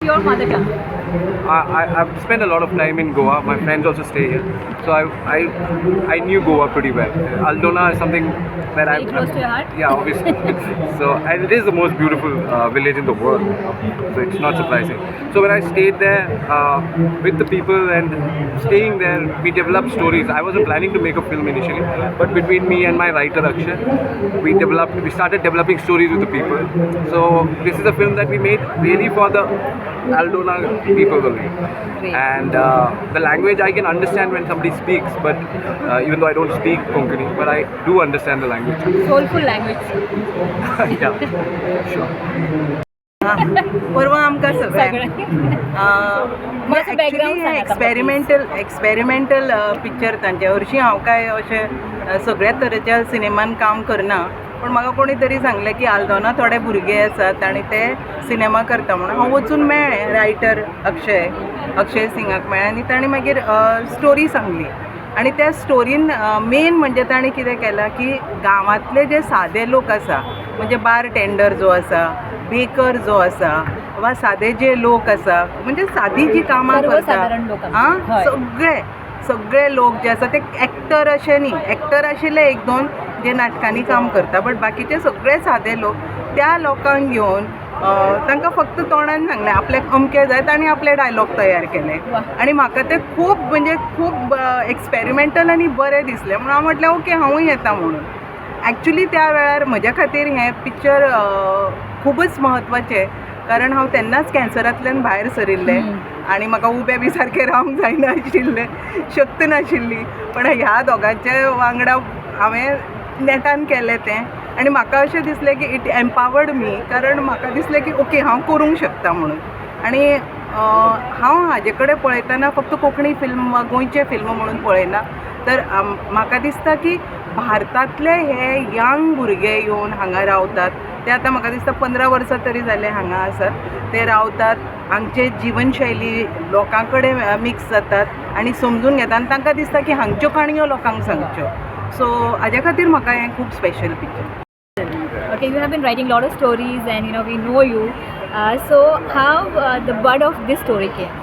Your mother tongue. I've spent a lot of time in Goa. My friends also stay here, so I knew Goa pretty well. Aldona is something that Very close to your heart? Yeah, obviously. So, and it is the most beautiful village in the world. So it's not surprising. So when I stayed there with the people and staying there, we developed stories. I wasn't planning to make a film initially, but between me and my writer Akshay, we started developing stories with the people. So this is a film that we made really for the Aldona people only. Great. And the language I can understand when somebody speaks, but even though I don't speak Konkani, but I do understand the language. Soulful language. Yeah, sure. परवा आमकां सगळ्यांक मातसो background सांगात experimental picture तांचे हरशीं हांव काय अशें सगळ्या तरेच्या सिनेमान काम करना पण म्हाका कोणी तरी सांगलें की आल्दोना थोडे भुरगे आसात आनी ते सिनेमा करता म्हणून हांव वचून मेळ्ळें रायटर अक्षय सिंगाक मेळ्ळें आनी ताणें मागीर स्टोरी सांगली आनी त्या स्टोरीन मेन म्हणजे ताणें कितें केलां की गांवांतले जे सादे लोक आसा म्हणजे बार टेंडर जो आसा बेकर जो आसा वा सादे जे लोक आसा म्हणजे सादी जी कामां करता सगळे लोक जे आसा ते एक्टर अशे न्ही एक्टर आशिल्ले एक दोन जे नाटकांनी काम करता बट बाकीचे सगळे सादे लोक त्या लोकांक घेवन तांकां फक्त तोंडान सांगलें आपल्याक अमकें जाय तांणी आपले डायलॉग तयार केले आनी म्हाका ते खूब एक्सपेरिमेंटल आनी बरें दिसलें म्हणून हांव म्हटलें ओके हांवूय येता म्हणून एक्चुली त्या वेळार म्हज्या खातीर हें पिक्चर खूबच म्हत्वाचें कारण हांव तेन्नाच कॅन्सरांतल्यान भायर सरिल्लें आनी म्हाका उबें बी सारकें रावंक जायनाशिल्लें शक्त नाशिल्ली पण ह्या दोगांचे वांगडा हांवें नेटान केलें तें आनी म्हाका अशें दिसलें की इट एम्पावर्ड मी कारण म्हाका दिसलें की ओके हांव करूंक शकता म्हणून आनी हांव हाजे कडेन पळयतना फक्त कोंकणी फिल्म वा गोंयचें फिल्म म्हणून पळयना तर म्हाका दिसता की भारतांतले हे यंग भुरगे येवन हांगा रावतात ते आतां म्हाका दिसता 15 वर्सां तरी जाले हांगा आसात ते रावतात हांगचे जिवनशैली लोकां कडेन मिक्स जातात आनी समजून घेतात आनी तांकां दिसता की हांगच्यो काणयो लोकांक सांगच्यो सो हाज्या खातीर म्हाका हें खूब special picture. Okay, you have been writing a lot of stories and we know you. So how the bud of this story came?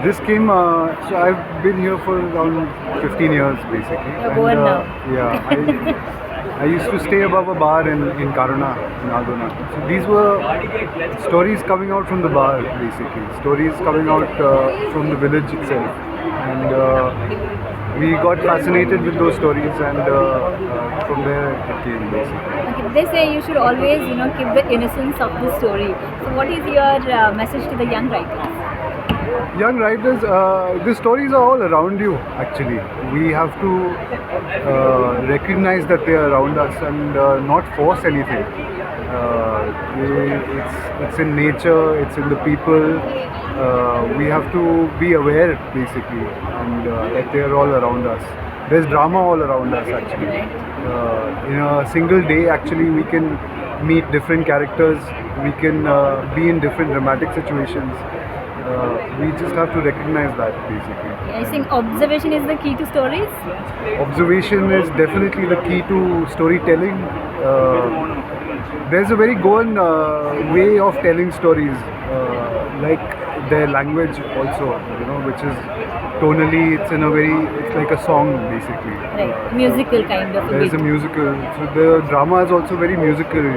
This came, so I've been here for around 15 years basically. You're going now. Yeah, I used to stay above a bar in Karuna, in Aldona. So these were stories coming out from the bar basically, stories coming out from the village itself. And we got fascinated with those stories and from there it came basically. Okay, they say you should always keep the innocence of the story. So what is your message to the young writers? Young writers, the stories are all around you actually. We have to recognize that they are around us and not force anything. It's in nature, it's in the people. We have to be aware basically and that they are all around us. There's drama all around us actually. In a single day actually we can meet different characters, we can be in different dramatic situations. We just have to recognize that basically. I think observation is the key to stories. Observation is definitely the key to storytelling. There's a very Goan way of telling stories, like their language also, which is tonally, it's like a song basically. Right, musical kind of. There's a musical, so the drama is also very musical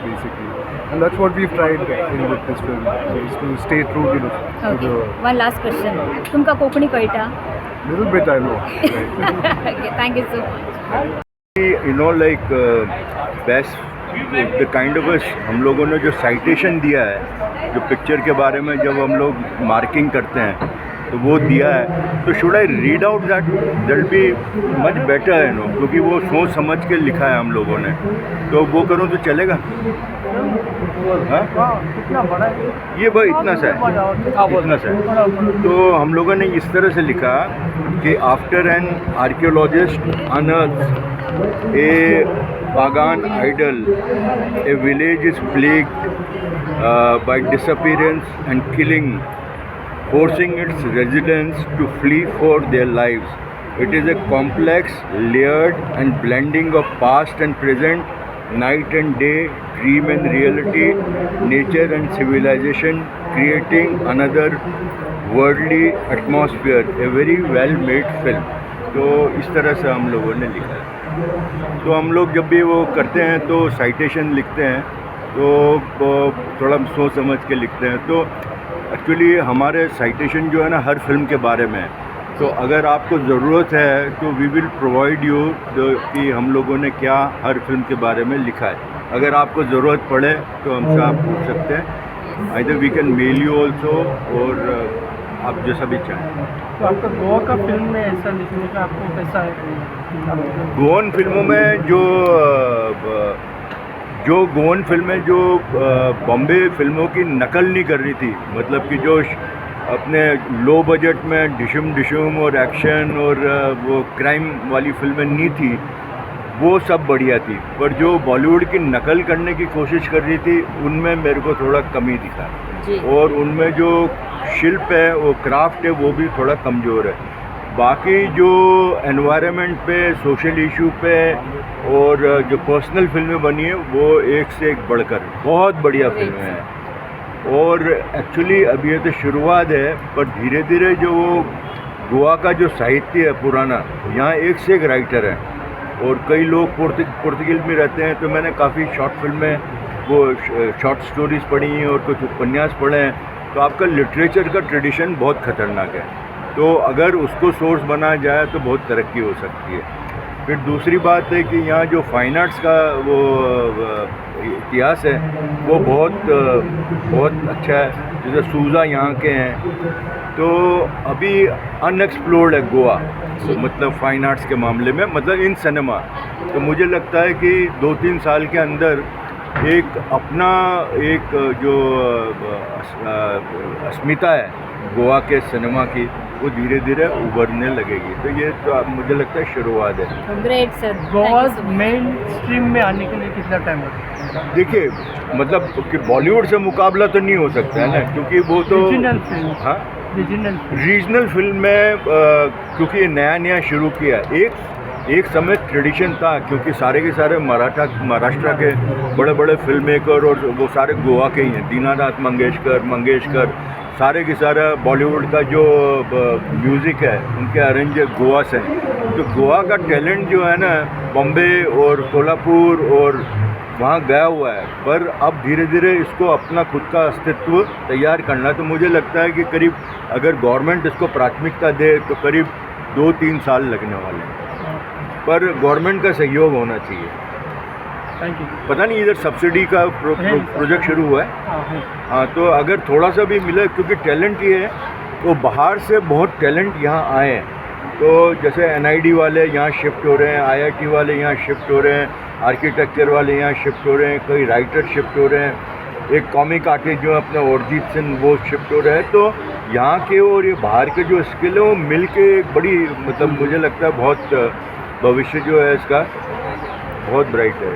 basically. And that's what we've tried with this film, is to stay true to Okay. One last question. तुमका कोंकणी कळटा? Little bit I know. Okay, thank you so much. Like best the kind of हम लोगों ने जो citation दिया है जो picture के बारे में जब हम लोग मार्किंग करते हैं तो वो दिया है तो should I read out that will be much better क्योंकि वो सोच समझ के लिखा है हम लोगों ने तो वो करूँ तो चलेगा. हाँ ये भाई इतना सा है तो हम लोगों ने इस तरह से लिखा कि after an archaeologist unearth a pagan idol, a village is plagued by disappearance and killing, forcing its residents to flee for their lives. It is a complex, layered and blending of past and present, night and day, dream and reality, nature and civilization, creating another worldly atmosphere, a very well made film. तो इस तरह से हम लोगों ने लिखा है। तो हम लोग जब भी वो करते हैं तो साइटेशन लिखते हैं, तो थोड़ा सोच समझ के लिखते हैं। तो एक्चुअली हमारे साइटेशन जो है ना हर फिल्म के बारे में है। तो अगर आपको ज़रूरत है तो वी विल प्रोवाइड यू कि हम लोगों ने क्या हर फिल्म के बारे में लिखा है। अगर आपको ज़रूरत पड़े तो हमसे आप पूछ सकते हैं। Either we can mail you also, और आप जैसा भी चाहें। तो आपका गोवा का फिल्म में ऐसा लिखने का आपको कैसा है? गोवन फिल्मों में जो गोवन फिल्में जो बॉम्बे फिल्मों की नकल नहीं कर रही थी, मतलब कि जो अपने लो बजट में डिशुम और एक्शन और वो क्राइम वाली फिल्में नहीं थी, वो सब बढ़िया थी। पर जो बॉलीवुड की नकल करने की कोशिश कर रही थी उनमें मेरे को थोड़ा कमी दिखा, और उनमें जो शिल्प है, वो क्राफ्ट है, वो भी थोड़ा कमज़ोर है। बाकी जो एनवायरनमेंट पे, सोशल इशू पे और जो पर्सनल फिल्में बनी है वो एक से एक बढ़कर बहुत बढ़िया फिल्में हैं। और एक्चुअली अभी ये तो शुरुआत है, पर धीरे धीरे जो गोवा का जो साहित्य है पुराना, यहाँ एक से एक राइटर है, और कई लोग पुर्तगाल में रहते हैं। तो मैंने काफ़ी शॉर्ट फिल्में, वो शॉर्ट स्टोरीज़ पढ़ी हैं और कुछ उपन्यास पढ़े हैं। तो आपका लिटरेचर का ट्रेडिशन बहुत ख़तरनाक है, तो अगर उसको सोर्स बनाया जाए तो बहुत तरक्की हो सकती है। फिर दूसरी बात है कि यहाँ जो फाइन आर्ट्स का वो इतिहास है वो बहुत अच्छा है। जैसे सूजा यहाँ के हैं, तो अभी अनएक्सप्लोर्ड है गोवा, तो मतलब फाइन आर्ट्स के मामले में, मतलब इन सिनेमा। तो मुझे लगता है कि 2-3 साल के अंदर एक अपना एक जो अस्मिता है गोवा के सिनेमा की, वो धीरे धीरे उभरने लगेगी। तो ये तो मुझे लगता है शुरुआत है। Great sir. Goa main stream में आने के लिए कितना टाइम लगता है? देखिए, मतलब कि बॉलीवुड से मुकाबला तो नहीं हो सकता है ना, क्योंकि वो तो रीजनल फिल्म, हाँ रीजनल फिल्म में क्योंकि ये नया शुरू किया। एक समय ट्रेडिशन था, क्योंकि सारे के सारे महाराष्ट्र के बड़े बड़े फिल्म मेकर और वो सारे गोवा के ही हैं। दीनानाथ मंगेशकर सारे के सारा बॉलीवुड का जो म्यूज़िक है उनके अरेंजर गोवा से हैं। तो गोवा का टैलेंट जो है ना बॉम्बे और कोल्हापुर और वहाँ गया हुआ है, पर अब धीरे धीरे इसको अपना खुद का अस्तित्व तैयार करना। तो मुझे लगता है कि करीब अगर गवर्नमेंट इसको प्राथमिकता दे तो करीब 2-3 साल लगने वाले हैं, पर गवर्नमेंट का सहयोग होना चाहिए। Thank you. पता नहीं इधर सब्सिडी का प्रोजेक्ट शुरू हुआ है। हाँ, तो अगर थोड़ा सा भी मिले, क्योंकि टैलेंट ये है, तो बाहर से बहुत टैलेंट यहाँ आए हैं। तो जैसे NID वाले यहाँ शिफ्ट हो रहे हैं, IIT वाले यहाँ शिफ्ट हो रहे हैं, आर्किटेक्चर वाले यहाँ शिफ्ट हो रहे हैं, कई राइटर शिफ्ट हो रहे हैं, एक कॉमिक आर्टिस्ट जो अपना अरिजीत सिंह वो शिफ्ट हो रहे हैं। तो यहाँ के और ये बाहर के जो स्किल है वो मिल के एक बड़ी, मतलब मुझे लगता है बहुत भविष्य जो है इसका बहुत ब्राइट है।